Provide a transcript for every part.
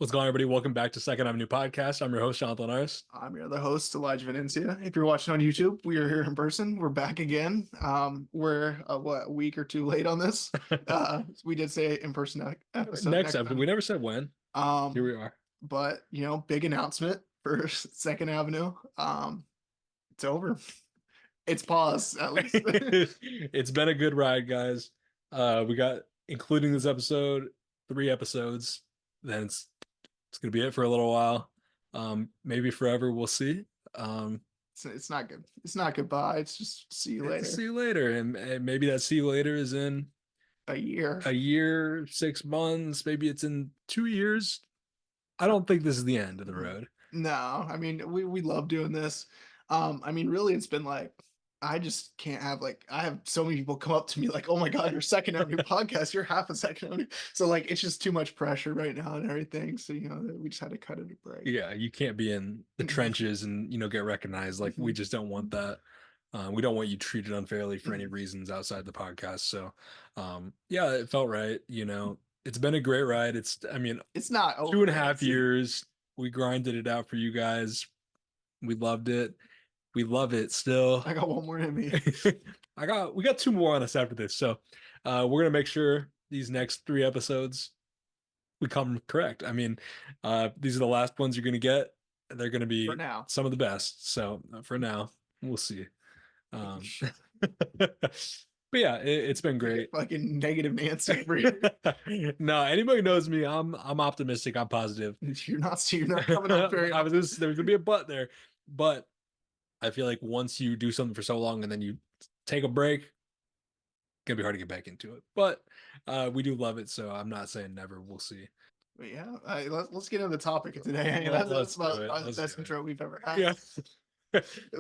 What's going on, everybody? Welcome back to Second Avenue Podcast. I'm your host, Jonathan Aris. I'm your other host, Elijah Venencia. If you're watching on YouTube, we are here in person. We're back again. We're a week or two late on this. We did say in person episode Next next episode, time. we never said when. Here Um, we are. but big announcement for Second Avenue. It's over. It's paused at least. It's been a good ride, guys. We got, including this episode, 3 episodes. Then it's gonna be it for a little while. Maybe forever. We'll see. Um, It's not good. It's not goodbye. It's just see you See later. you later, and maybe that see you later is in A year. a year, 6 months. Maybe it's in 2 years. I don't think this is the end of the road. No, I mean we love doing this. Really it's been like I just can't have I have so many people come up to me like, oh my God, you're second on your podcast, you're half a second on. So like it's just too much pressure right now and everything. So we just had to cut it a break. Yeah, you can't be in the trenches and get recognized. Like we Mhm. just don't want that. We don't want you treated unfairly for any reasons outside the podcast. So, yeah, it felt right. It's been a great ride. I mean, It's not two and over. a half years. We grinded it out for you guys. We loved it. We love it still. I got one more in me. We got two more on us after this. So, we're gonna make sure these next 3 episodes we come correct. I mean, these are the last ones you're going to get. They're going to For be now. some of the best. So for now, we'll see. But yeah, it's been Like a great. fucking negative Nancy over here. No, anybody who knows me, I'm optimistic. I'm positive. You're not coming up very I was often. there's gonna be a but there, but I feel like once you do something for so long and then you take a break, it's gonna be hard to get back into it. But we do love it, so I'm not saying never. We'll see. But yeah, let's get into the topic of today. That's Let's do about it. the Let's best do it. intro we've ever had. Yeah.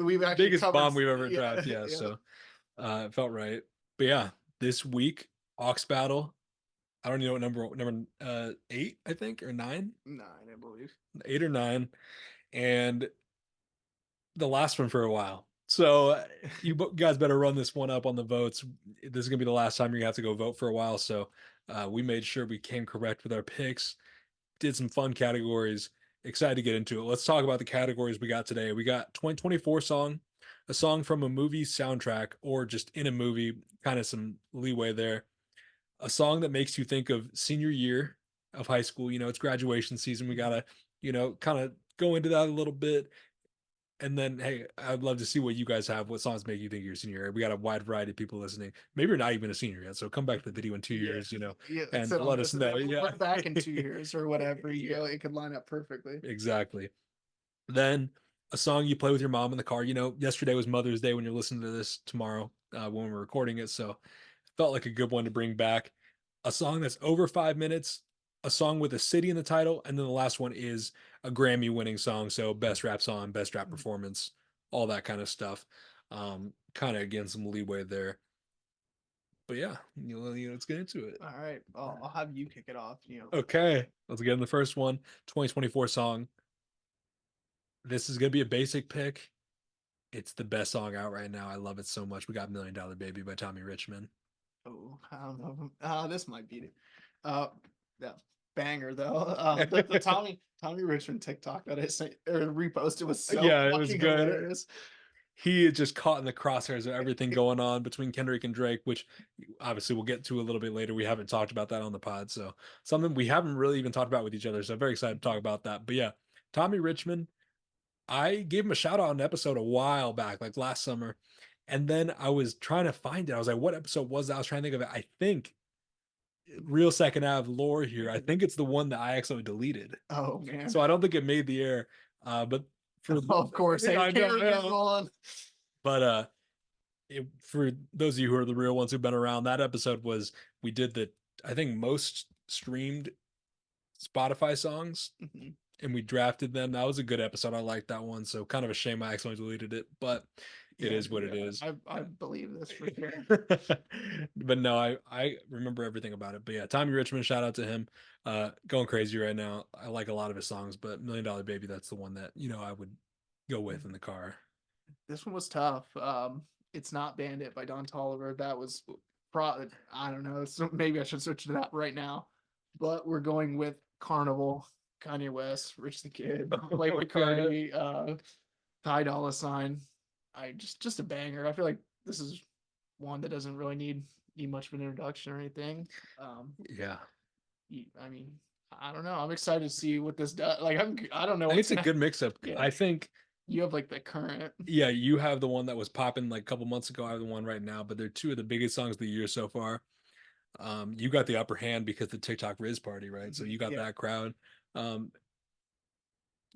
We've actually Biggest covered, bomb we've ever yeah, dropped. Yeah. yeah, So it felt right. But yeah, this week, Ox Battle. I don't even know what number 8, I think, or 9. 9, I believe. 8 or 9. And the last one for a while. So you guys better run this one up on the votes. This is gonna be the last time you're gonna have to go vote for a while. So we made sure we came correct with our picks, did some fun categories. Excited to get into it. Let's talk about the categories we got today. We got 2024 song, a song from a movie soundtrack or just in a movie, kind of some leeway there. A song that makes you think of senior year of high school. It's graduation season. We gotta, kind of go into that a little bit. And then, hey, I'd love to see what you guys have. What songs make you think you're a senior year? We got a wide variety of people listening. Maybe you're not even a senior yet. So come back to the video in two Yeah, years, yeah. and So let us know. Yeah. we're back in 2 years or whatever. It could line up perfectly. Exactly. Then a song you play with your mom in the car. Yesterday was Mother's Day when you're listening to this tomorrow, when we're recording it. So it felt like a good one to bring back. A song that's over 5 minutes, a song with a city in the title, and then the last one is a Grammy winning song. So best rap song, best rap performance, all that kind of stuff. Kind of again some leeway there. But yeah, let's get into it. All right, I'll have you kick it off. Okay, let's get in the first one. 2024 song. This is gonna be a basic pick. It's the best song out right now. I love it so much. We got Million Dollar Baby by Tommy Richmond. Oh, I don't know. This might beat it. That banger though. The Tommy Richmond TikTok that I sent or reposted was so Yeah, it was fucking good. hilarious. He is just caught in the crosshairs of everything going on between Kendrick and Drake, which obviously we'll get to a little bit later. We haven't talked about that on the pod. So something we haven't really even talked about with each other. So I'm very excited to talk about that. But yeah, Tommy Richmond, I gave him a shout out on an episode a while back, like last summer. And then I was trying to find it. I was like, what episode was that? I was trying to think of it. I think real second half lore here. I think it's the one that I accidentally deleted. Oh man. So I don't think it made the air. But for Of course, hey, I Carrie is know. on. But for those of you who are the real ones who've been around, that episode was we did the I think most streamed Spotify songs Mhm. and we drafted them. That was a good episode. I liked that one. So kind of a shame I accidentally deleted it, but it Yeah, is what it yeah. is. I believe this for sure. But no, I remember everything about it. But yeah, Tommy Richmond, shout out to him. Going crazy right now. I like a lot of his songs, but Million Dollar Baby, that's the one that, I would go with in the car. This one was tough. It's not Bandit by Don Toliver. That was I don't know. So maybe I should switch to that right now. But we're going with Carnival Kanye West, Rich the Kid, Playboy Okay. Cardi, Ty Dolla Sign. I just a banger. I feel like this is one that doesn't really need much of an introduction or anything. Um, Yeah. I mean, I don't know. I'm excited to see what this does. Like, I don't know I think what's it's a gonna. good mix up. Yeah, I think, you have like the current. yeah, you have the one that was popping like a couple months ago. I have the one right now, but they're two of the biggest songs of the year so far. You got the upper hand because the TikTok Riz party, right? So you got Yeah. that crowd. Um,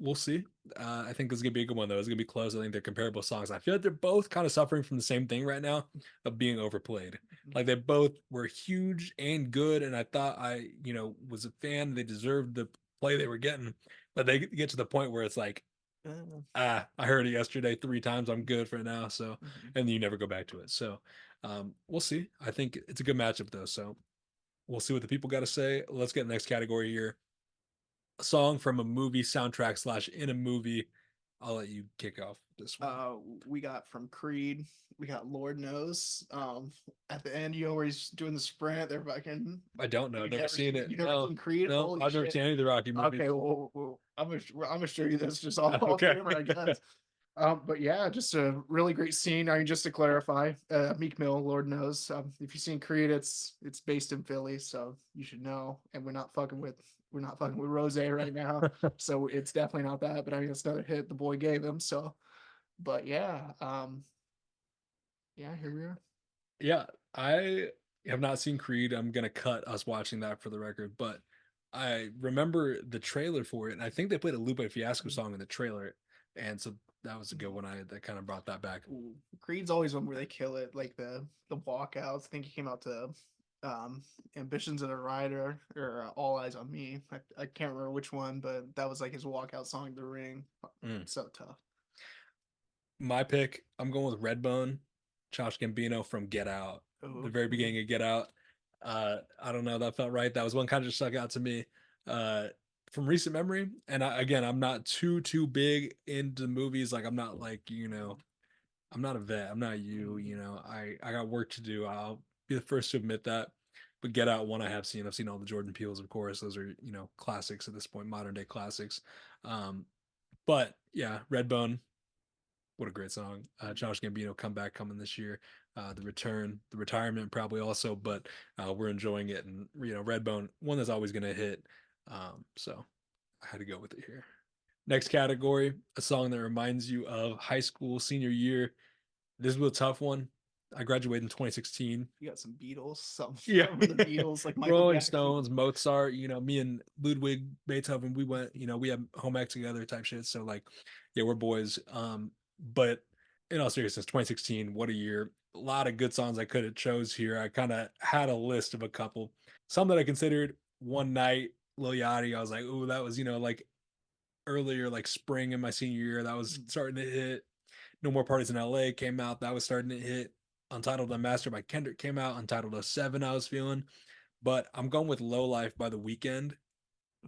we'll see. I think this is gonna be a good one though. It's gonna be close. I think they're comparable songs. I feel like they're both kind of suffering from the same thing right now of being overplayed. Like they both were huge and good, and I thought was a fan. They deserved the play they were getting, but they get to the point where it's like, I heard it yesterday 3 times. I'm good for now. So, Mhm. and you never go back to it. So, we'll see. I think it's a good matchup though. So we'll see what the people got to say. Let's get the next category here. A song from a movie soundtrack slash in a movie. I'll let you kick off this one. We got from Creed. We got Lord Knows. At the end, where he's doing the sprint, they're fucking. I don't know. Never seen it. You never No, seen Creed? no, Holy I've never shit! seen any of the Rocky movies. Okay, well, I'm gonna show you this just off Okay. camera, I guess. But yeah, just a really great scene. I mean, just to clarify, Meek Mill, Lord knows. If you've seen Creed, it's based in Philly, so you should know. And we're not fucking with Rose right now, so it's definitely not that. But I mean, it's another hit the boy gave him. So, but yeah, yeah, here we are. Yeah, I have not seen Creed. I'm gonna cut us watching that for the record, but I remember the trailer for it, and I think they played a Lupe Fiasco song in the trailer, and so that was a good one. I that kind of brought that back. Ooh, Creed's always one where they kill it, like the walkouts. I think he came out to um Ambitions of a Rider or All Eyes on Me. I can't remember which one, but that was like his walkout song, The Ring. Mm. So tough. My pick, I'm going with Redbone, Josh Gambino from Get Out, the Oh, very beginning of Get Out. I don't know, that felt right. That was one kind of just stuck out to me uh, from recent memory. And again, I'm not too big into movies. Like I'm not like I'm not a vet. I'm not you. I got work to do. I'll be the first to admit that. But Get Out, one I have seen. I've seen all the Jordan Peele's, of course. Those are classics at this point, modern day classics. Um, but yeah, Redbone, what a great song. Josh Gambino comeback coming this year. The return, the retirement probably also, but we're enjoying it. And Redbone, one that's always going to hit. So I had to go with it here. Next category, a song that reminds you of high school senior year. This was a tough one. I graduated in 2016. you got some Beatles, some Yeah. from the Beatles, like Michael Rolling Jackson. Stones, Mozart, me and Ludwig Beethoven, we went, we had home ec together type shit. So like, yeah, we're boys. But in all seriousness, 2016, what a year. A lot of good songs I could have chose here. I kind of had a list of a couple. Some that I considered One Night, Lil Yachty. I was like, ooh, that was, like earlier, like spring in my senior year. That was starting to hit. No More Parties in LA came out. That was starting to hit. Untitled Unmastered by Kendrick came out. Untitled 07 I was feeling. But I'm going with Low Life by The Weeknd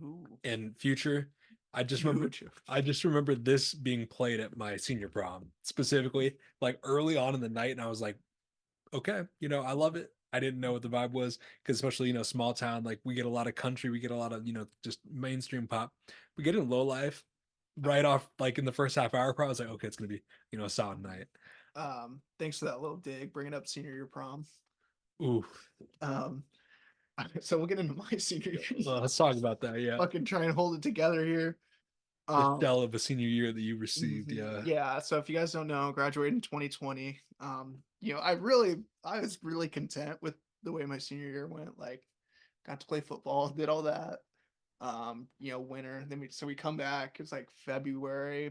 Ooh, and Future. I just remember huge. I just remember this being played at my senior prom, specifically like early on in the night, and I was like, okay, I love it. I didn't know what the vibe was because especially small town, like we get a lot of country, we get a lot of just mainstream pop. We get in Low Life right off like in the first half hour. Probably I was like, okay, it's gonna be a solid night. Thanks for that little dig, bringing up senior year prom. Ooh, Um, so we'll get into my senior year. well, let's talk about that. Yeah, Fucking try and hold it together here. the Um, shell of a senior year that you received. Yeah, yeah, so if you guys don't know, graduated in 2020. I was really content with the way my senior year went. Like, got to play football, did all that. Winter. So we come back. It's like February,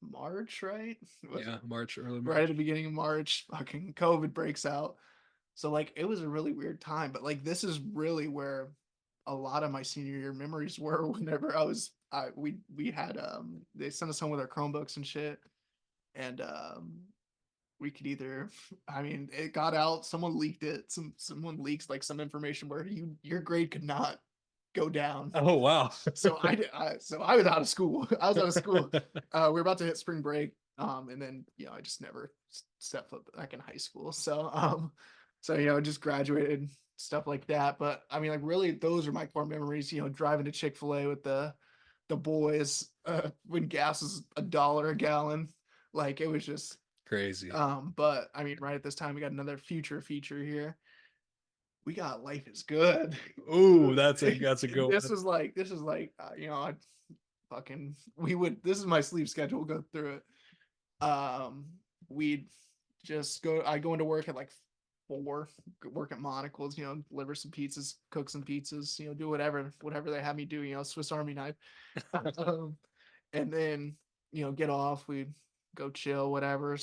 March, right? yeah, March, early Right at March. the beginning of March, fucking COVID breaks out. So like it was a really weird time, but like this is really where a lot of my senior year memories were whenever we had they sent us home with our Chromebooks and shit. And we could either I mean it got out, someone leaked it, someone leaks like some information where your grade could not go down. Oh wow. So I was out of school. I was out of school. We were about to hit spring break, and then I just never stepped foot back in high school. So just graduated, stuff like that. But I mean, like really, those are my core memories. Driving to Chick-fil-A with The Boys, when gas is $1 a gallon. Like it was just Crazy. but I mean, right at this time we got another future feature here. We got Life is Good. Ooh, that's a good This one. is like I fucking we would this is my sleep schedule, go through it. We'd just go I go into work at like 4, work at Monocle's, deliver some pizzas, cook some pizzas, do whatever they have me do, Swiss Army knife. um, and then get off, we'd go chill, whatever.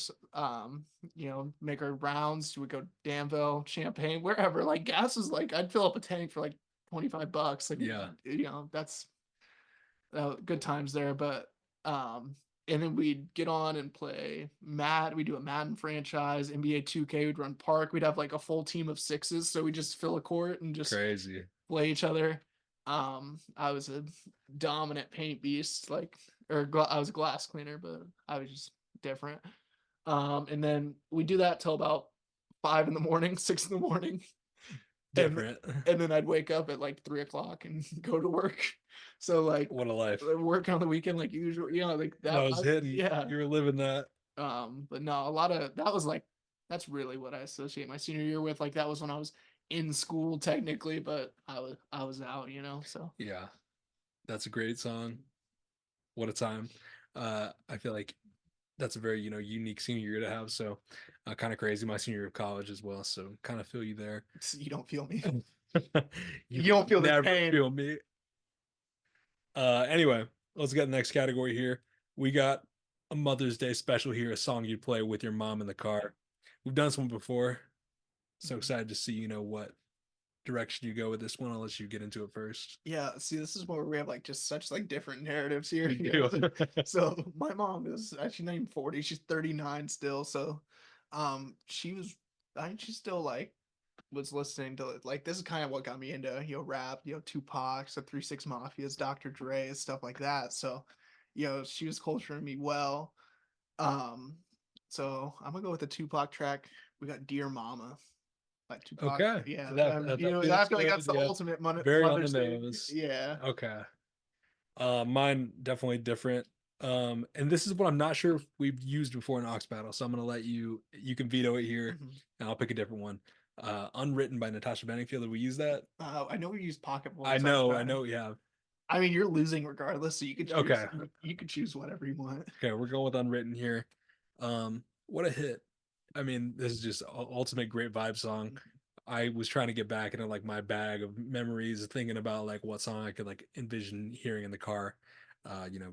Make our rounds, we go Danville, Champagne, wherever. Like gas is like I'd fill up a tank for like $25, like Yeah. that's good times there. But and then we'd get on and play we do a Madden franchise, NBA 2K, we'd run park, we'd have like a full team of sixes, so we just fill a court and just Crazy. play each other. I was a dominant paint beast, like, I was a glass cleaner, but I was just different. And then we do that till about 5 in the morning, 6 in the morning, and Different. and then I'd wake up at like 3 o'clock and go to work. So like What a life. work on the weekend like usual, like That that. was hitting. Yeah. You were living that. But no, a lot of that was like that's really what I associate my senior year with. Like that was when I was in school technically, but I was out, so. Yeah. That's a great song. What a time. I feel like that's a very, unique senior year to have. So kind of crazy. My senior year of college as well. So kind of feel you there. You don't feel me. You You don't feel this never pain. feel me. Anyway, let's get the next category here. We got a Mother's Day special here, a song you'd play with your mom in the car. We've done this one before. So excited to see, what direction you go with this one. I'll let you get into it first. Yeah, see, this is where we have like just such like different narratives here. We do. So my mom is actually not even 40, she's 39 still. So she was I think she still like was listening to like this is kind of what got me into rap, Tupac, the 3 6 Mafias, Dr. Dre, stuff like that. So, she was culturing me well. Um, so I'm gonna go with the Tupac track. We got Dear Mama by Tupac. Okay. Yeah, That I feels feel like good. that's the Yeah. ultimate Very on the Mother's Day. nose. Yeah. Okay. Mine definitely different. And this is what I'm not sure if we've used before in Ox Battle, so I'm gonna let you can veto it here, Mhm. and I'll pick a different one. Unwritten by Natasha Bedingfield. Did we use that? I know we use pocketful I sunshine. know we have. I mean, you're losing regardless, so you could choose. Okay. You could choose whatever you want. Okay, we're going with Unwritten here. What a hit. I mean, this is just ultimate great vibe song. I was trying to get back into like my bag of memories, thinking about like what song I could like envision hearing in the car,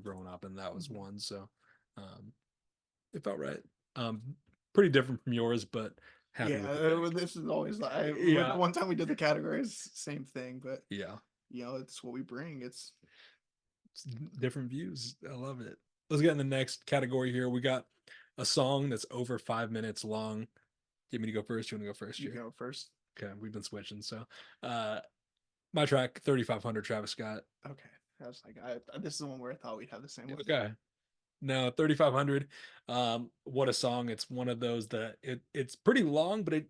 growing up, and that was Mhm. one. So um it felt right. Um Pretty different from yours, but happy Yeah, with the pick. this is always like Yeah. one time we did the categories, same thing, but Yeah. it's what we bring. It's different views. I love it. Let's get in the next category here. We got a song that's over 5 minutes long. Do you want me to go first? You want to go first You here? go first. Okay, we've been switching. So, uh, my track 3500 Travis Scott. Okay, I was like, this is the one where I thought we'd have the same one. Okay. No, 3500. What a song. It's one of those that it's pretty long, but it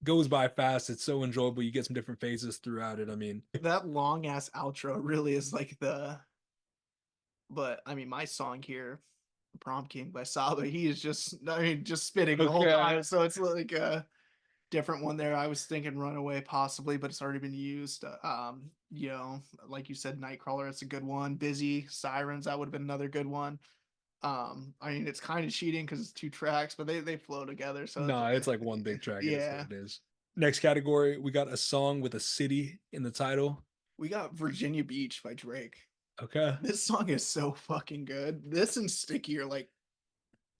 goes by fast. It's so enjoyable. You get some different phases throughout it. I mean, That long ass outro really is like the. But I mean, my song here, "Prom King" by Saba, he is just spitting the whole okay. time. So it's like a different one there. I was thinking "Runaway" possibly, but it's already been used. Like you said, "Nightcrawler," it's a good one. "Busy," "Sirens," that would have been another good one. I mean, it's kind of cheating because it's two tracks, but they flow together. So No, it's like one big track. It is what yeah, it is. Next category, we got a song with a city in the title. we got "Virginia Beach" by Drake. Okay. This song is so fucking good. This and "Sticky" are like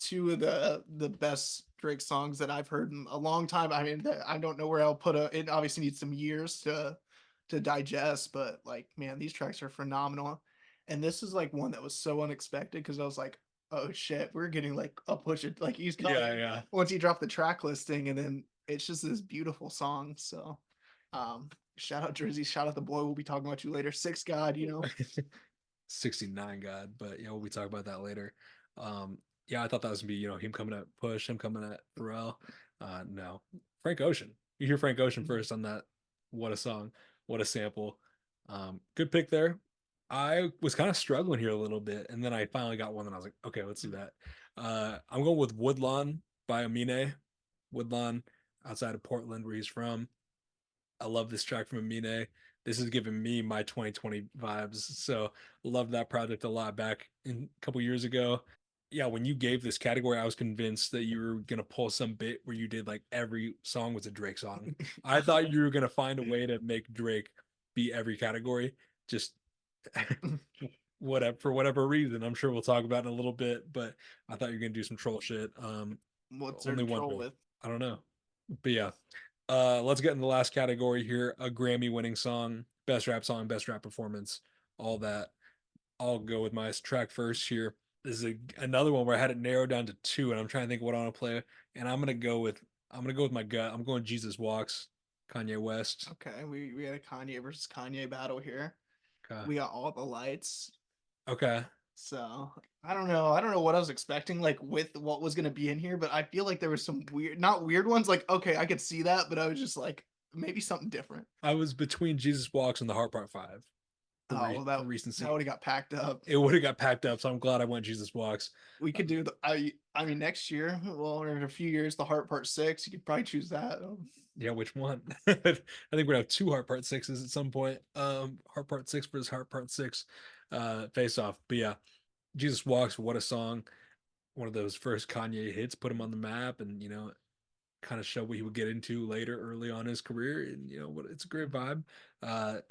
two of the best Drake songs that I've heard in a long time. I mean, I don't know where I'll put it obviously needs some years to digest, but like, man, these tracks are phenomenal. And this is like one that was so unexpected because I was like, oh shit, we're getting like a push it like he's Yeah, coming yeah. once he dropped the track listing, and then it's just this beautiful song. So shout out Jersey, shout out the boy. We'll be talking about you later. Six God. 69 God, but yeah, we'll be talking about that later. Yeah, I thought that was gonna be, him coming at Push, him coming at Pharrell. No. Frank Ocean. You hear Frank Ocean Mhm. first on that. What a song. What a sample. Good pick there. I was kind of struggling here a little bit, and then I finally got one, and I was like, okay, let's do that. I'm going with Woodlawn by Amine. Woodlawn, outside of Portland, where he's from. I love this track from Amine. This is giving me my 2020 vibes. So love that project a lot back a couple years ago. Yeah, when you gave this category, I was convinced that you were gonna pull some bit where you did like every song was a Drake song. I thought you were gonna find a way to make Drake be every category. Just whatever for whatever reason. I'm sure we'll talk about it in a little bit, but I thought you were gonna do some troll shit. What's there Only to troll wondering. with? I don't know. But yeah, let's get in the last category here. A Grammy winning song, best rap performance, all that. I'll go with my track first here. This is another one where I had it narrowed down to two, and I'm trying to think what I want to play. And I'm gonna go with my gut. I'm going Jesus Walks, Kanye West. Okay, we had a Kanye versus Kanye battle here. Okay. We got All the Lights. Okay. So I don't know. I don't know what I was expecting, like with what was gonna be in here, but I feel like there was some weird, not weird ones. Like, okay, I could see that, but I was just like, maybe something different. I was between Jesus Walks and the Heart Part Five Oh, well, for that recency. would have got packed up. It would have got packed up, so I'm glad I went Jesus Walks. We could do the. I mean, next year, well, or in a few years, the Heart Part Six. You could probably choose that. Yeah, which one? I think we're gonna have two Heart Part Sixes at some point. Heart Part Six versus Heart Part Six, face off. But yeah, Jesus Walks. What a song! One of those first Kanye hits, put him on the map, and kind of show what he would get into later, early on in his career. And what it's a great vibe.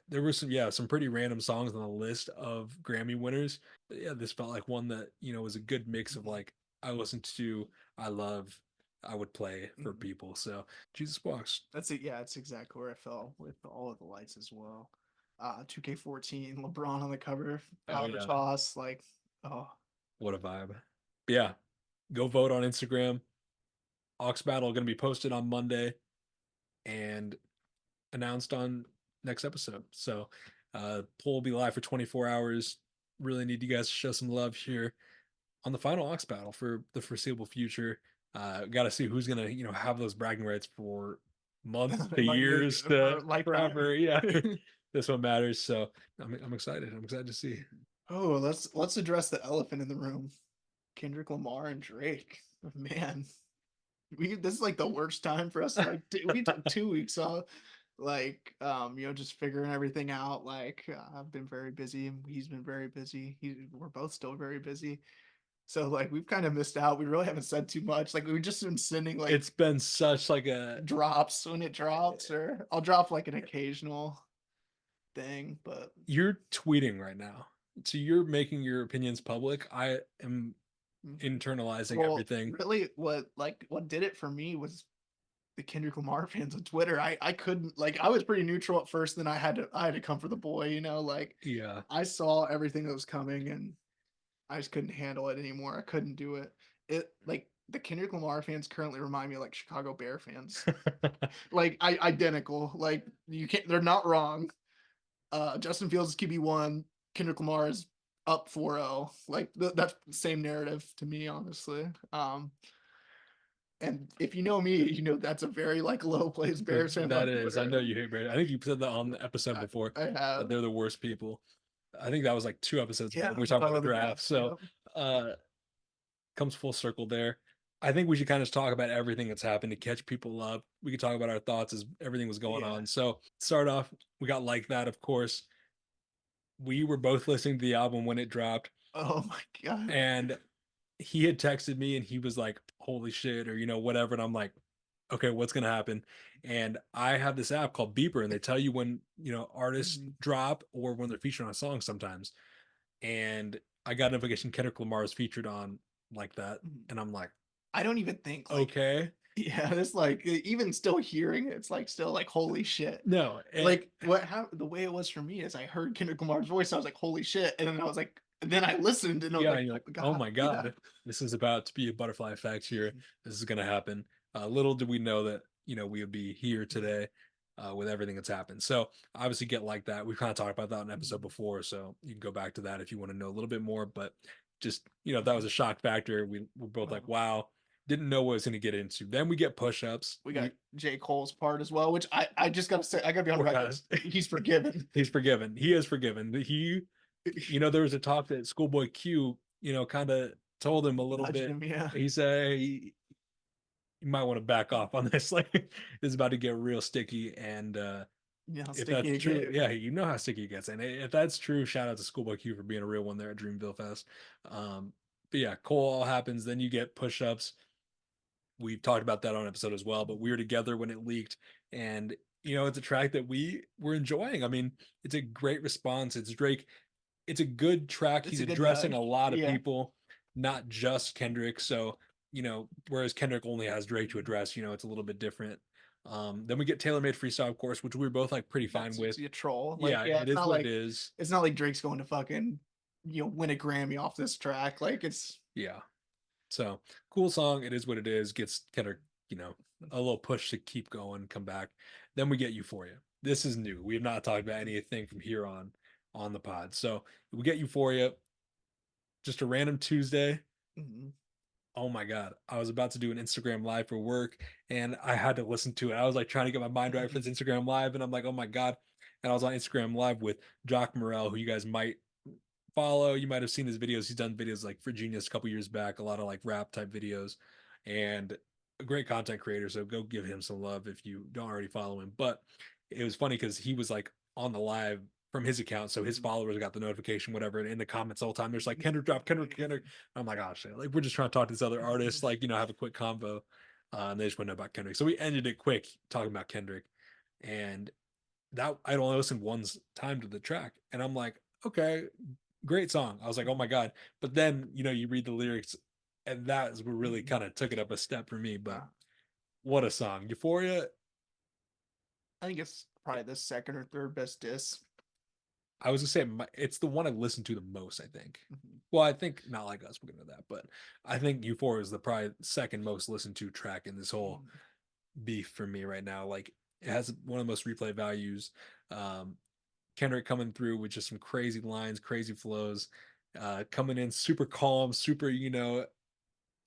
There were some pretty random songs on the list of Grammy winners. But yeah, this felt like one that was a good mix of like I listened to, I love, I would play for Mhm. people. So Jesus Walks. That's it. Yeah, it's exactly where I fell with All of the Lights as well. 2K14, LeBron on the cover, Oh powder yeah, toss, like, oh, what a vibe. But yeah, go vote on Instagram. Ox Battle going to be posted on Monday and announced on next episode. So poll will be live for 24 hours. Really need you guys to show some love here on the final Ox Battle for the foreseeable future. Got to see who's gonna have those bragging rights for months to like years for to a lifetime. forever. Yeah, this one matters. So I'm excited. I'm excited to see. Oh, let's address the elephant in the room. Kendrick Lamar and Drake. Man, we this is like the worst time for us. Like we took 2 weeks off, like just figuring everything out. Like I've been very busy. He's been very busy. We're both still very busy. So like we've kind of missed out. We really haven't said too much. Like we've just been sending like It's been such like a drops when it drops, or I'll drop like an occasional thing, but you're tweeting right now. So you're making your opinions public. I am mm, internalizing well, everything. really what did it for me was the Kendrick Lamar fans on Twitter. I couldn't, like, I was pretty neutral at first, then I had to come for the boy, like Yeah. I saw everything that was coming and I just couldn't handle it anymore. I couldn't do it. It like the Kendrick Lamar fans currently remind me of like Chicago Bear fans. Like identical. Like you can't, they're not wrong. Justin Fields is QB1, Kendrick Lamar is up 4-0. Like that's the same narrative to me, honestly. And if you know me, you know that's a very like low plays Bears fans That on is, I Twitter. know you hate Brady. I think you said that on the episode before I that have. they're the worst people. I think that was like two episodes ago. Yeah, We were we'll talking talk about about the the draft. draft. So Yeah. uh comes full circle there. I think we should kind of talk about everything that's happened to catch people up. We could talk about our thoughts as everything was going Yeah. on. So start off, we got Like That, of course. We were both listening to the album when it dropped, Oh my god. and he had texted me and he was like, holy shit, or whatever. And I'm like, okay, what's gonna happen? And I have this app called Beeper, and they tell you when artists Mhm, drop or when they're featured on a song sometimes. And I got a notification Kendrick Lamar is featured on Like That, mhm. and I'm like, I don't even think like okay, yeah, it's like even still hearing it, it's like still like holy shit. no, Like what how the way it was for me is I heard Kendrick Lamar's voice, I was like, holy shit. And then I was like, and then I listened and I was yeah, like, and you're oh like, my oh god, my yeah. god, this is about to be a butterfly effect here. This is gonna happen. Little did we know that we would be here today with everything that's happened. So obviously, get Like That. We've kind of talked about that in an episode before, so you can go back to that if you want to know a little bit more. But just that was a shock factor. We were both like, wow, didn't know what I was going to get into. Then we get push-ups. We got J. Cole's part as well, which I just gotta say, I gotta be on Poor record. guys. He's forgiven. He's forgiven. He is forgiven. He You know, there was a talk that Schoolboy Q, you know, kind of told him a little Nudged bit. him, yeah. He said, hey, you might want to back off on this. Like, this is about to get real sticky. And You know how if sticky that's it true, get. yeah, you know how sticky it gets. And if that's true, shout out to Schoolboy Q for being a real one there at Dreamville Fest. But yeah, Cole all happens. Then you get push ups. We've talked about that on episode as well, but we were together when it leaked. And, you know, it's a track that we were enjoying. I mean, it's a great response. It's Drake. It's a good track. It's He's a good addressing nudge. a lot of Yeah. people, not just Kendrick. So, you know, whereas Kendrick only has Drake to address, you know, it's a little bit different. Then we get Tailor Made Freestyle, of course, which we were both like pretty fine That's just with. a troll. Like, Yeah, yeah, it is what it is. it's not like Drake's going to fucking, win a Grammy off this track. Like it's Yeah. So cool song. It is what it is. Gets Kendrick, you know, a little push to keep going, come back. Then we get Euphoria. This is new. We have not talked about anything from here on the pod. So we get Euphoria, just a random Tuesday. mhm. Oh my God. I was about to do an Instagram live for work and I had to listen to it. I was like trying to get my mind right for this Instagram live. And I'm like, oh my God. And I was on Instagram live with Jock Morel, who you guys might follow. You might have seen his videos. He's done videos like for Genius a couple years back, a lot of like rap type videos, and a great content creator. So go give him some love if you don't already follow him. But it was funny because he was like on the live from his account, so his followers got the notification, whatever. And in the comments all the time, there's like Kendrick drop, Kendrick, Kendrick. I'm like, oh shit, like we're just trying to talk to this other artist, like have a quick convo, and they just want to know about Kendrick. So we ended it quick talking about Kendrick, and that I'd only listened one time to the track, and I'm like, okay, great song. I was like, oh my God. But then, you read the lyrics, and that is what really kind of took it up a step for me. But Uh, what a song. Euphoria, I think it's probably the second or third best diss. I was gonna say it's the one I listened to the most, I think. Mhm. Well, I think Not Like Us, we'll get into that, but I think Euphoria is the probably second most listened to track in this whole Mhm. beef for me right now. Like it has one of the most replay values. Um, Kendrick coming through with just some crazy lines, crazy flows, coming in super calm, super,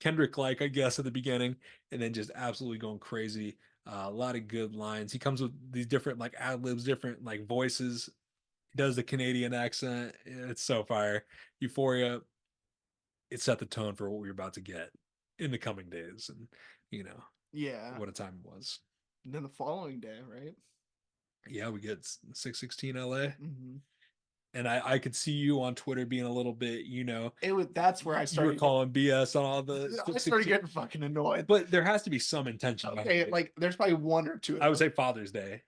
Kendrick like, I guess, at the beginning, and then just absolutely going crazy. A lot of good lines. He comes with these different like ad libs, different like voices. He does the Canadian accent. It's so fire. Euphoria, it set the tone for what we were about to get in the coming days. And, you know, Yeah. what a time it was. And then the following day, right? Yeah, we get 616 LA. Mm-hmm. And I could see you on Twitter being a little bit, That's where I you were started. calling BS on all the I started 616. getting fucking annoyed. But there has to be some intention behind Okay, it. like there's probably one or two of I would those. say Father's Day.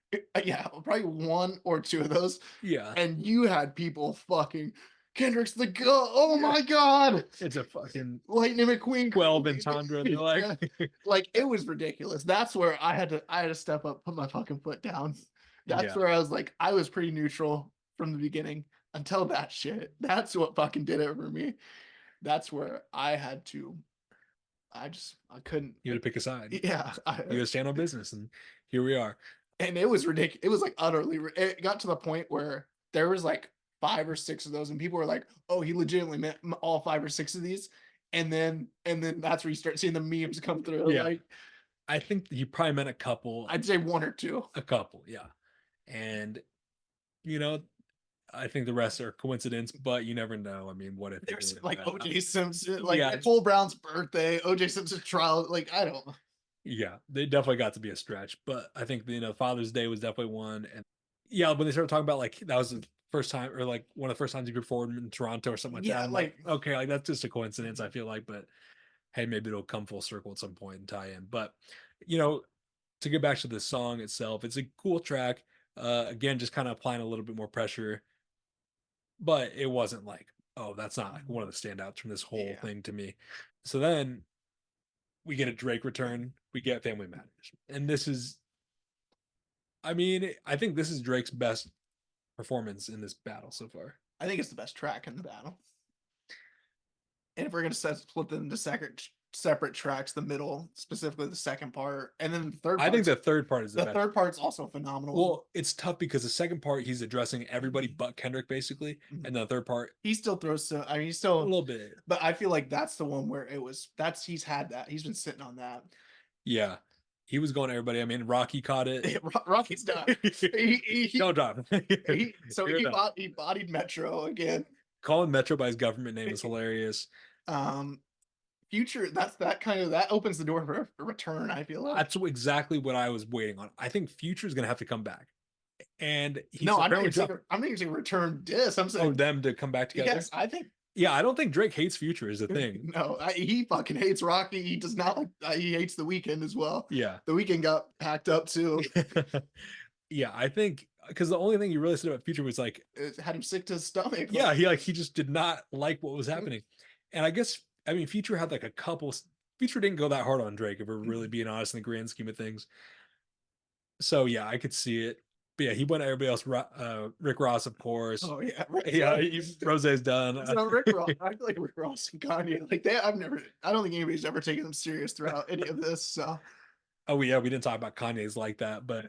Yeah, probably one or two of those. Yeah. And you had people fucking Kendrick's the go. Oh my god, It's a fucking Lightning McQueen. 12 entendre. They're Yeah, like, like it was ridiculous. That's where I had to step up, put my fucking foot down. That's yeah. where I was like, I was pretty neutral from the beginning until that shit. That's what fucking did it for me. That's where I had to. I couldn't. You had to pick a side. Yeah, You had to stand on business. And here we are. and it was ridiculous. It was like utterly. It got to the point where there was like five or six of those, and people were like, "Oh, he legitimately meant all five or six of these." And then that's where you start seeing the memes come through. Yeah. Like I think he probably meant a couple. I'd say one or two. A couple. Yeah. And, you know, I think the rest are coincidence, but you never know. I mean, what if they There's really like meant OJ Simpson, like Yeah. Cole Brown's birthday, OJ Simpson trial. Like I don't. Yeah, they definitely got to be a stretch, but I think Father's Day was definitely one. And yeah, when they started talking about like that was the first time or like one of the first times he performed in Toronto or something like that, Yeah, I'm like, okay, like that's just a coincidence. I feel like, but hey, maybe it'll come full circle at some point and tie in. But you know, to get back to the song itself, it's a cool track. Again, just kind of applying a little bit more pressure, but it wasn't like, oh, that's not like one of the standouts from this whole Yeah. thing to me. So then we get a Drake return, we get Family Matters. And this is, I mean, I think this is Drake's best performance in this battle so far. I think it's the best track in the battle. And if we're gonna split them into separate tracks, the middle, specifically the second part, and then the third I think part. the third part is the The best. third part's also phenomenal. Well, it's tough because the second part he's addressing everybody but Kendrick basically, and the third part He still throws some. I mean, he's a still. little bit. But I feel like that's the one where it was. That's he's had that. He's been sitting on that. Yeah, he was going to everybody. I mean, Rocky caught it. Rocky's done. He Don't drop. he so he bodied Metro again. Calling Metro by his government name is hilarious. Um, Future, that kind of that opens the door for a return. I feel like. That's exactly what I was waiting on. I think Future is going to have to come back, and he's No, I'm not apparently even saying dropped. I'm not even saying return diss. I'm Oh, saying them to come back together. yes. I think Yeah, I don't think Drake hates Future is the thing. no. He fucking hates Rocky. He does not like. He hates the weekend as well. Yeah. The weekend got packed up too. Yeah, I think because the only thing you really said about Future was like, It had him sick to his stomach. yeah, he just did not like what was happening. And I guess I mean Future had like a couple. Future didn't go that hard on Drake, if we're really being honest in the grand scheme of things. So yeah, I could see it. But yeah, he went everybody else. Rick Ross, of course. Oh yeah, right. Yeah, Rose's done. So Rick Ross, I feel like Rick Ross and Kanye, like I don't think anybody's ever taken them serious throughout any of this. So, Oh yeah, we didn't talk about Kanye's like that, but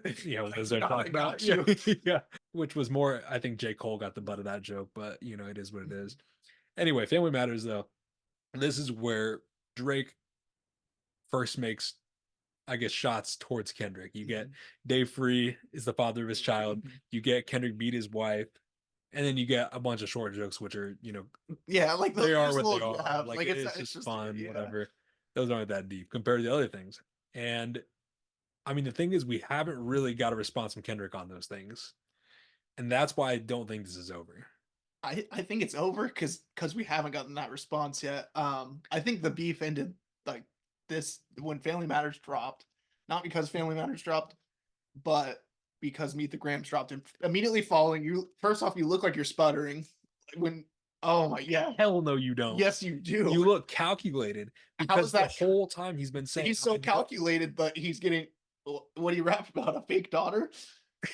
was there talk I about got you. yeah, which was more. I think J. Cole got the butt of that joke, but it is what it is. Anyway, Family Matters though. This is where Drake first makes, I guess, shots towards Kendrick. You get Dave Free is the father of his child. You get Kendrick beat his wife, and then you get a bunch of short jokes, which are Yeah, like they are there's what they little are. Like like it's it's just just fun, yeah. whatever. Those aren't that deep compared to the other things. And I mean, the thing is, we haven't really got a response from Kendrick on those things, and that's why I don't think this is over. I think it's over because we haven't gotten that response yet. I think the beef ended like this when Family Matters dropped, not because Family Matters dropped, but because Meet the Grams dropped. And immediately following you, first off, you look like you're sputtering when. Oh my yeah, Hell no, you don't. yes you You do. look calculated How is because the that? whole time he's been saying, He's so I know calculated, but he's getting what do you rap about a fake daughter?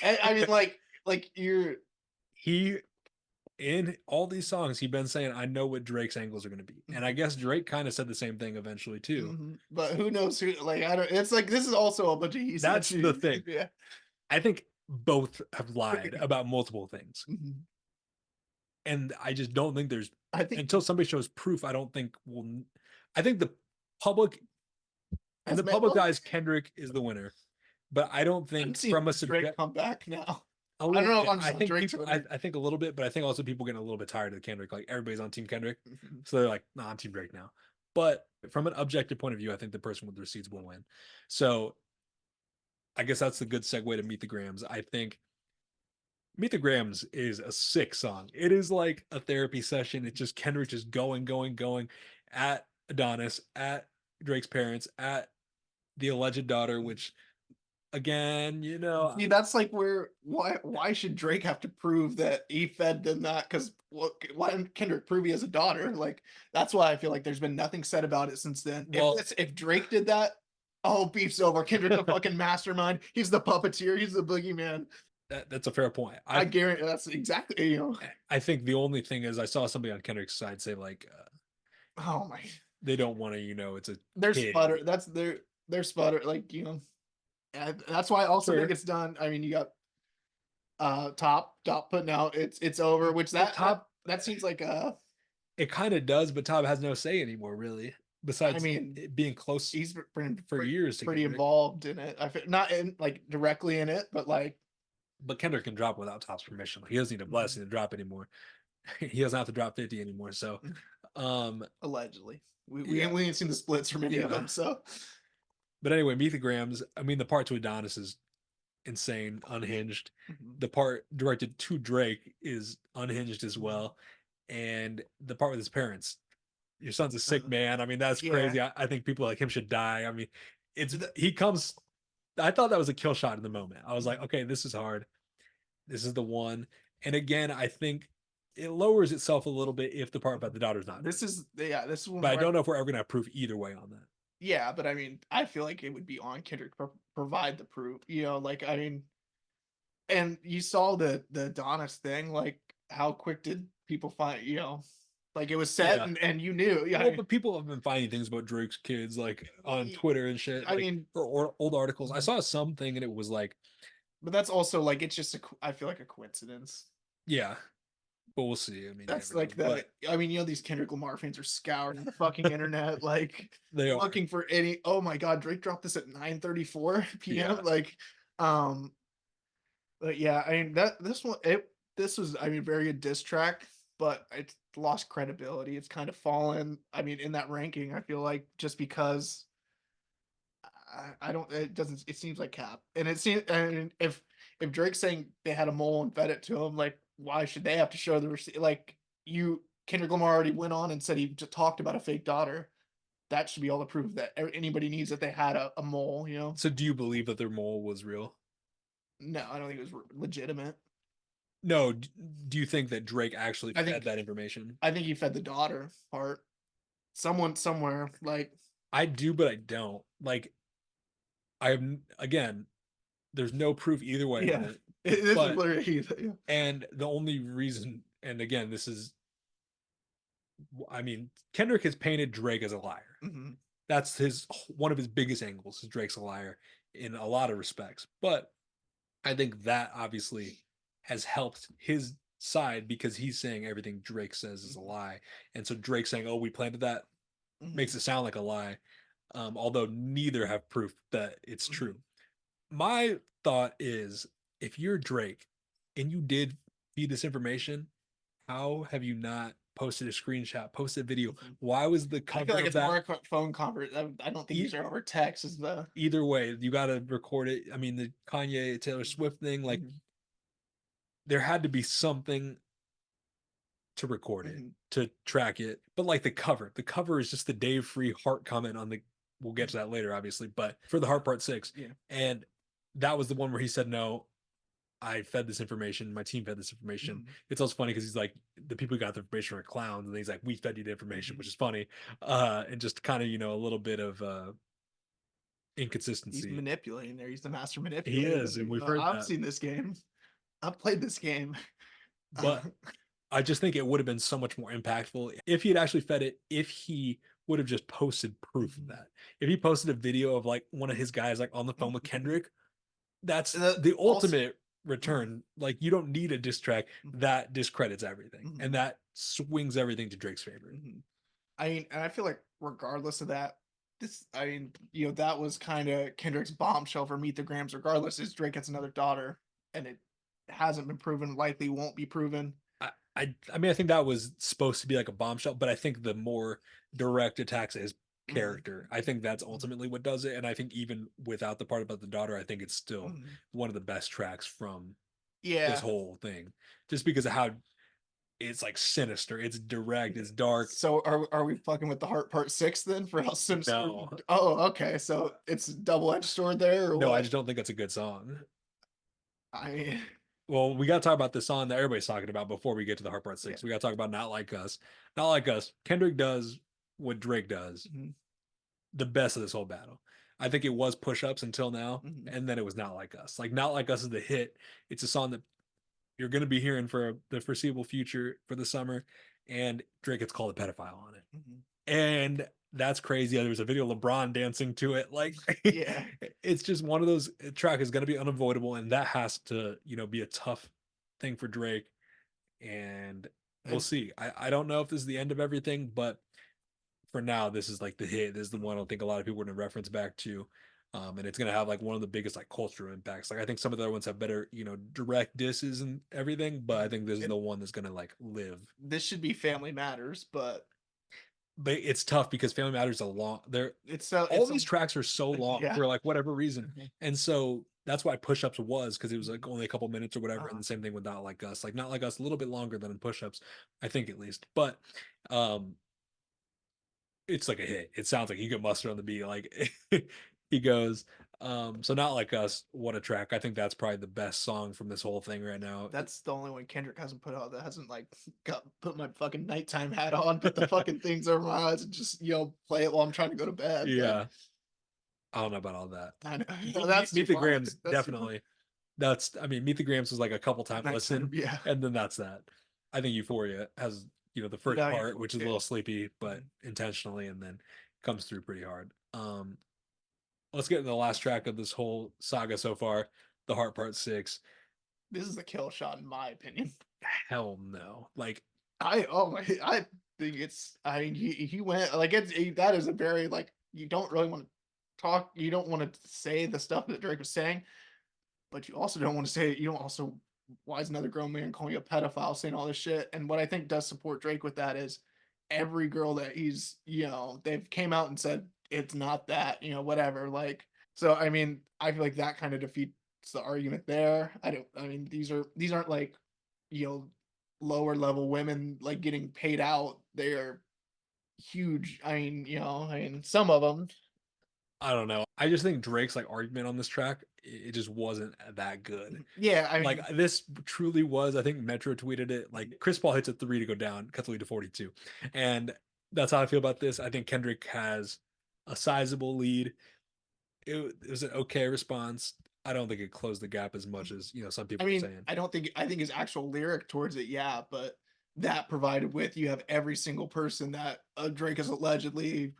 I mean, like you're he in all these songs he's been saying, I know what Drake's angles are going to be, and I guess Drake kind of said the same thing eventually too. but who knows who? Like I don't. It's like this is also a bunch of he said. That's the thing. Yeah. I think both have lied about multiple things, Mhm. and I just don't think there's I think until somebody shows proof. I don't think we'll. I think the public in as the public well, eyes, Kendrick is the winner, but I don't I'm think seeing from a Drake subject come back now. a I don't little know if bit. I'm I just on think Drake people. I, Twitter. I think a little bit, but I think also people getting a little bit tired of Kendrick. Like everybody's on Team Kendrick, Mhm. so they're like, "Nah, I'm Team Drake now." But from an objective point of view, I think the person with the receipts will win. So I guess that's a good segue to Meet the Grams. I think Meet the Grams is a sick song. It is like a therapy session. It's just Kendrick just going, going, going at Adonis, at Drake's parents, at the alleged daughter, which again, See, that's like where why should Drake have to prove that he fed them that? Because why didn't Kendrick prove he has a daughter? Like that's why I feel like there's been nothing said about it since then. well, If Drake did that, oh beef's over. Kendrick's a fucking mastermind. He's the puppeteer. He's the boogeyman. that's a fair point. I guarantee that's exactly I think the only thing is I saw somebody on Kendrick's side say like oh my they don't want to, it's a their kid. sputter. That's their sputter. Like that's why I also think Sure. it's done. I mean, you got top putting out it's over, which But Top, that seems like it kind of does, but Top has no say anymore, really. I Besides mean it being close he's been for years to pretty Kendrick, involved in it. I feel not in like directly in it, but like but Kendrick can drop without Top's permission. He doesn't need a blessing to drop anymore. He doesn't have to drop 50 anymore. So, um, allegedly yeah, we ain't seen the splits from any of yeah. them. So But anyway, Meet the Grams. I mean, the part to Adonis is insane, unhinged. The part directed to Drake is unhinged as well, and the part with his parents. Your son's a sick man. I mean, that's yeah, crazy. I think people like him should die. I mean, he comes. I thought that was a kill shot in the moment. I was like, okay, this is hard. This is the one. And again, I think it lowers itself a little bit if the part about the daughter's not. this is one But I where don't know if we're ever going to have proof either way on that. yeah, but I mean, I feel like it would be on Kendrick to provide the proof. Like I mean, and you saw the Adonis thing. Like how quick did people find? Like it was set Yeah. and you knew. Yeah, Well, but people have been finding things about Drake's kids like on Twitter and shit, I like mean, or old articles. I saw something and it was like, but that's also like it's just I feel like a coincidence. yeah, but we'll see. I mean, you That's never know. like the. But I mean, these Kendrick Lamar fans are scouring the fucking internet, like they are. looking for any. Oh my god, Drake dropped this at 9:34 p.m. Yeah. Like, um, but yeah, I mean this one this was I mean very good diss track. but it's lost credibility. It's kind of fallen. I mean, in that ranking, I feel like just because I don't, it doesn't, it seems like cap. And it seems, and if Drake's saying they had a mole and fed it to him, like, why should they have to show the receipt? Like, Kendrick Lamar already went on and said he just talked about a fake daughter. That should be all the proof that anybody needs that they had a mole, you know? So do you believe that their mole was real? No, I don't think it was legitimate. No. Do you think that Drake actually I fed think that information? I think he fed the daughter part. Someone somewhere, like, I do, but I don't. Like, I'm again, there's no proof either way on yeah, it. this is But literally, yeah. and the only reason, and again, this is, I mean, Kendrick has painted Drake as a liar. Mhm, That's his one of his biggest angles. Is Drake's a liar in a lot of respects, but I think that obviously has helped his side because he's saying everything Drake says is a mhm, lie, and so Drake saying, "Oh, we planted that," mhm, makes it sound like a lie, although neither have proof that it's true. mhm, My thought is, if you're Drake and you did feed this information, how have you not posted a screenshot, posted a video? mhm. Why was the I feel cover like of it's that? more a phone conversation. I don't think E- these are over text. Is the Either way, you got to record it. I mean, the Kanye Taylor Swift thing, like, mhm, there had to be something to record it, mhm, to track it. But like the cover is just the Dave Free heart comment on the, we'll get to mhm, that later, obviously, but for the heart part six. yeah, And that was the one where he said, no, I fed this information. My team fed this information. mhm, It's also funny because he's like, the people who got the information are clowns. And he's like, we fed you the information, mhm. which is funny. And just kind of, a little bit of He's inconsistency. manipulating there. He's the master He manipulator. is. And we've heard I've that. seen this game. I've played this game. But I just think it would have been so much more impactful if he had actually fed it, if he would have just posted proof of Mhm, that. If he posted a video of like one of his guys like on the phone with mhm. Kendrick, that's The the also, ultimate mhm, return. Like, you don't need a diss track mhm, that discredits everything and mhm, that swings everything to Drake's favor. mhm. I mean, and I feel like regardless of that, I mean, that was kind of Kendrick's bombshell for Meet the Grams. Regardless, is Drake gets another daughter, and it hasn't been proven, likely won't be proven. I mean, I think that was supposed to be like a bombshell, but I think the more direct attacks at his Mhm, character, I think that's mhm, ultimately what does it. And I think even without the part about the daughter, I think it's still mhm. one of the best tracks from this Yeah. whole thing, just because of how it's like sinister, it's direct, it's dark. So are we fucking with the heart part six then for how sinister? No, Oh, okay. So it's double-edged sword there or no, I what? just don't think that's a good song. I mean, Well, we got to talk about the song that everybody's talking about before we get to the Heart Part yeah. 6. We got to talk about Not Like Us. Not Like Us. Kendrick does what Drake does Mhm, the best of this whole battle. I think it was Push Ups until now, mhm, and then it was Not Like Us. Like, Not Like Us is the hit. It's a song that you're going to be hearing for the foreseeable future for the summer, and Drake gets called a pedophile on it. mhm. And that's crazy. There was a video of LeBron dancing to it. Like, Yeah. it's just one of those, track is going to be unavoidable, and that has to, be a tough thing for Drake. And we'll And see. I don't know if this is the end of everything, but for now, this is like the hit. This is the one I don't think a lot of people are going to reference back to. And it's going to have like one of the biggest like cultural impacts. Like, I think some of the other ones have better, direct disses and everything, but I mhm. think this is And the one that's going to like live. this should be Family Matters, but But it's tough because Family Matters a long. They're all it's a these tracks are so long yeah. for like whatever reason, Mhm. and so that's why Push Ups was, because it was like Mhm. only a couple minutes or whatever. And Uh-huh. the same thing with Not Like Us. Like, Not Like Us a little bit longer than in Push Ups, I think, at least. But um it's like a hit. It sounds like you get mustard on the beat. Like, he goes, so Not Like Us, what a track. I think that's probably the best song from this whole thing right now. That's the only one Kendrick hasn't put out that hasn't like got put my fucking nighttime hat on, put the fucking things over my eyes, and just play it while I'm trying to go to bed. But Yeah, I don't know about all that. I know Meet, that's too Meet the far. Grams, That's too far. definitely. That's, I mean, Meet the Grams was like a couple time Nighttime, listen, yeah. and then that's that. I think Euphoria has, the first No, part, which is a yeah. little sleepy, but Mhm. intentionally, and then comes through pretty hard. Let's get into the last track of this whole saga so far, the Heart Part 6. This is the kill shot in my opinion. Hell no. Like, I think it's I mean he went like that is a very like you don't really want to you don't want to say the stuff that Drake was saying, but you also don't want to say you don't also why is another grown man calling you a pedophile, saying all this shit? And what I think does support Drake with that is every girl that he's, they've came out and said it's not that, whatever. Like, so I mean, I feel like that kind of defeats the argument there. I mean, these aren't like, you know, lower level women like getting paid out. They are huge. I mean, some of them. I don't know. I just think Drake's like argument on this track, it just wasn't that good. Yeah, I Like mean, this truly was. I think Metro tweeted it. Like Chris Paul hits a three to go down, cuts the lead to 42, and that's how I feel about this. I think Kendrick has a sizable lead. It was an okay response. I don't think it closed the gap as much as some I people are mean, saying. I think his actual lyric towards it, yeah, but that provided with you have every single person that Drake is allegedly,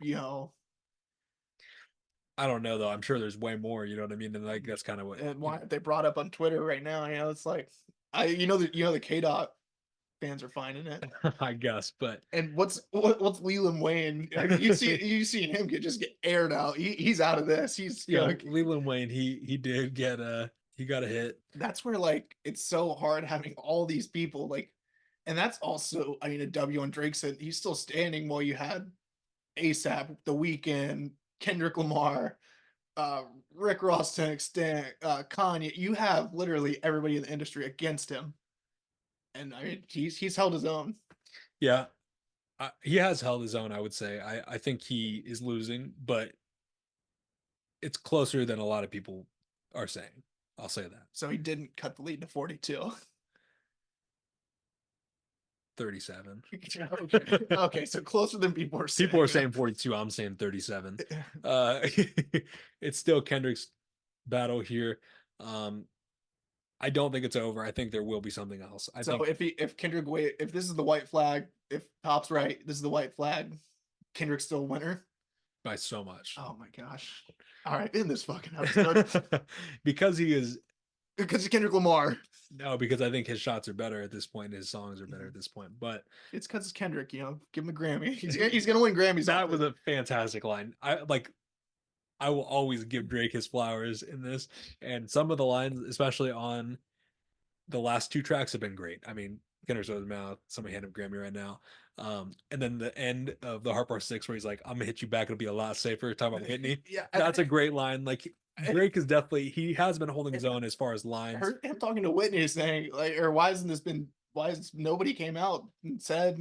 I don't know though. I'm sure there's way more. You know what I mean? And like that's kind of what and why they brought up on Twitter right now. It's like the K Dot fans are finding it. I guess. But And what's Leland Wayne? I mean, you seen him get aired out. He's out of this. He's yeah, Leland Wayne. He did get he got a hit. That's where like it's so hard having all these people like, and that's also I mean a W on Drake said he's still standing while you had ASAP, The Weeknd, Kendrick Lamar, uh, Rick Ross to an extent, Kanye. You have literally everybody in the industry against him, and I mean he's held his own. Yeah, he has held his own. I would say. I think he is losing, but it's closer than a lot of people are saying. I'll say that. So he didn't cut the lead to 42. 37. Okay. Okay, so closer than people are saying. People are saying 42. I'm saying 37. Uh, it's still Kendrick's battle here. Um, I don't think it's over. I think there will be something else. I So think if Kendrick if this is the white flag, if Pop's right, this is the white flag. Kendrick's still a winner. by so much. Oh my gosh! All right, in this fucking episode Because he is because of Kendrick Lamar. no, because I think his shots are better at this point. His songs are better at this point. But It's because it's Kendrick. Give him a Grammy. He's gonna win Grammys. that was a fantastic line. I will always give Drake his flowers in this. And some of the lines, especially on the last two tracks, have been great. I mean, Kendrick's with his mouth, somebody hand him Grammy right now. And then the end of the Heart Part 6 where he's like, I'm gonna hit you back, it'll be a lot safer. Talking about Whitney. Yeah, That's a great line. Like Drake is definitely he has been holding his own as far as I lines. heard him talking to Whitney saying like, or why has nobody came out and said,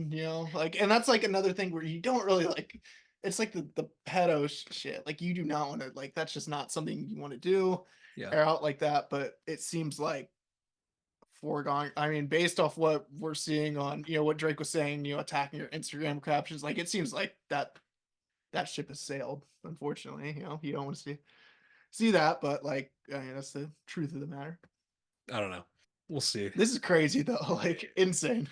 like, and that's like another thing where you don't really like, it's like the pedo shit. Like you do not want to like, that's just not something you want to do Yeah. or out like that. But it seems like foregone. I mean, based off what we're seeing on, what Drake was saying, attacking your Instagram captions, like it seems like that ship has sailed, unfortunately. You don't want to see that, but like, I mean, that's the truth of the matter. I don't know. We'll see. This is crazy though, like insane.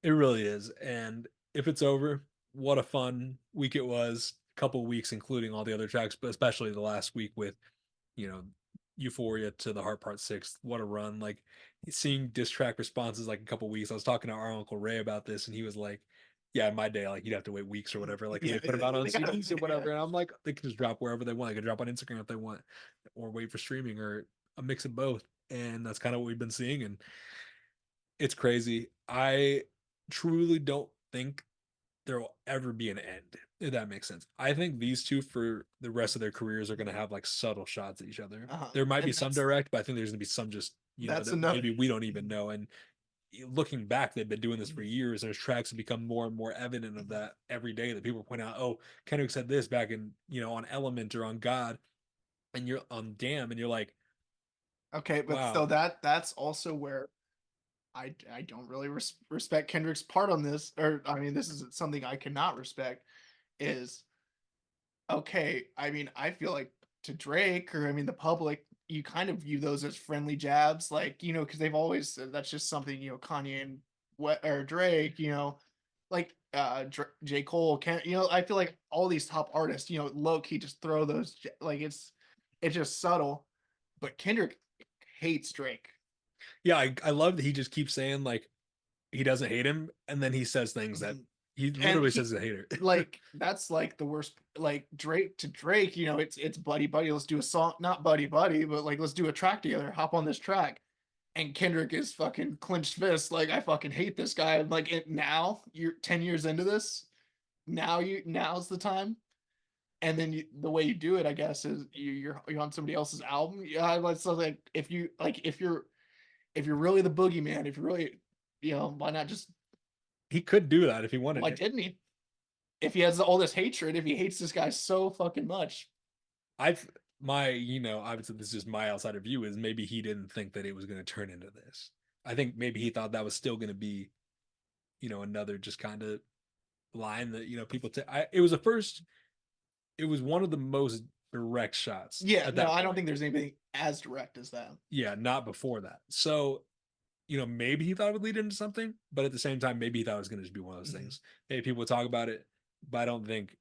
It really is. And if it's over, what a fun week it was. Couple weeks, including all the other tracks, but especially the last week with, you know, Euphoria to the Heart Part 6. What a run. Like seeing diss track responses like a couple weeks. I was talking to our Uncle Ray about this, and he was like, yeah, in my day, like you'd have to wait weeks or whatever. Like Yeah, they put them out on they gotta- CDs or whatever. yeah. And I'm like, they can just drop wherever they want. They can drop on Instagram if they want, or wait for streaming or a mix of both. And that's kind of what we've been seeing. And it's crazy. I truly don't think there will ever be an end, if that makes sense. I think these two for the rest of their careers are going to have like subtle shots at each other. There might be And some direct, but I think there's going to be some just, that's that another. maybe we don't even know. And looking back, they've been doing this for years. There's tracks that become more and more evident of that every day that people point out, oh, Kendrick said this back in, on Element or on God, and you're on Damn, and you're like, Okay, but so wow, that's also where I don't really respect Kendrick's part on this, or I mean, this is something I cannot respect. Is okay. I mean, I feel like to Drake or I mean the public, you kind of view those as friendly jabs, like because they've always said that's just something Kanye and what or Drake, like J. Cole can't I feel like all these top artists, low key just throw those like it's just subtle, but Kendrick hates Drake. yeah, I love that he just keeps saying like he doesn't hate him, and then he says things that Mhm. he And literally says he's a hater. like that's like the worst. Like Drake to Drake, it's buddy buddy. Let's do a song, not buddy buddy, but like let's do a track together. Hop on this track. and Kendrick is fucking clenched fist, like I fucking hate this guy. Like now you're 10 years into this. Now's the time. And then the way you do it, I guess, is you're on somebody else's album. Yeah, it's like if you're really the boogeyman, if you're really, why not just, He could do that if he wanted why to. didn't he? If he has all this hatred, if he hates this guy so fucking much. I've my, obviously this is just my outside of view, is maybe he didn't think that it was going to turn into this. I think maybe he thought that was still going to be, another just kind of line that, people it was the first, it was one of the most direct shots Yeah, at no, that I don't point. think there's anything as direct as that. Yeah, not before that. So, maybe he thought it would lead into something, but at the same time, maybe he thought it was going to just be one of those things. Maybe people would talk about it, but I don't think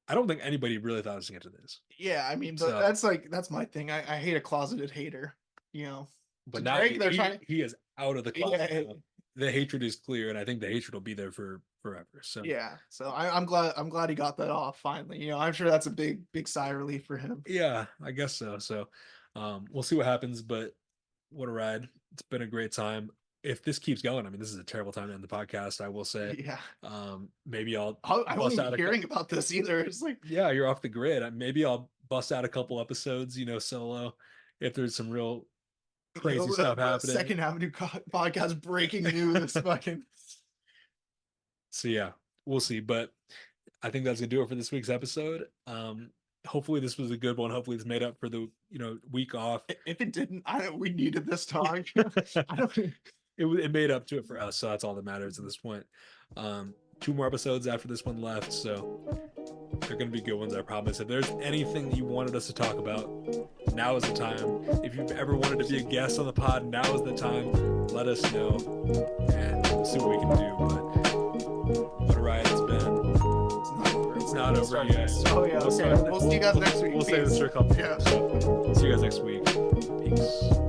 anybody really thought it was going to get to this. Yeah, I mean, but So, that's my thing. I hate a closeted hater. You know, but to now Drake, they're trying to. he is out of the closet Yeah, now. The hatred is clear, and I think the hatred will be there for forever. So yeah. So I'm glad he got that off finally. I'm sure that's a big sigh of relief for him. yeah, I guess so. So we'll see what happens, but what a ride. It's been a great time. If this keeps going, I mean, this is a terrible time to end the podcast, I will say. Yeah, Maybe I'll I bust wasn't out even hearing about this either. It's like, yeah, you're off the grid. Maybe I'll bust out a couple episodes, solo if there's some real crazy stuff the happening. Second Avenue podcast breaking news. Fucking So yeah, we'll see. But I think that's gonna do it for this week's episode. Hopefully this was a good one. Hopefully this made up for the week off. if it didn't, we needed this talk. I don't. It made up to it for us, so that's all that matters at this point. 2 more episodes after this one left, so they're going to be good ones, I promise. If there's anything that you wanted us to talk about, now is the time. If you've ever wanted to be a guest on the pod, now is the time. Let us know, and we'll see what we can do. But what a ride it's been. It's not over yet. Oh yeah, okay. We'll see you guys next week. We'll save Peace. this for a couple. Yeah. So, see you guys next week. Peace.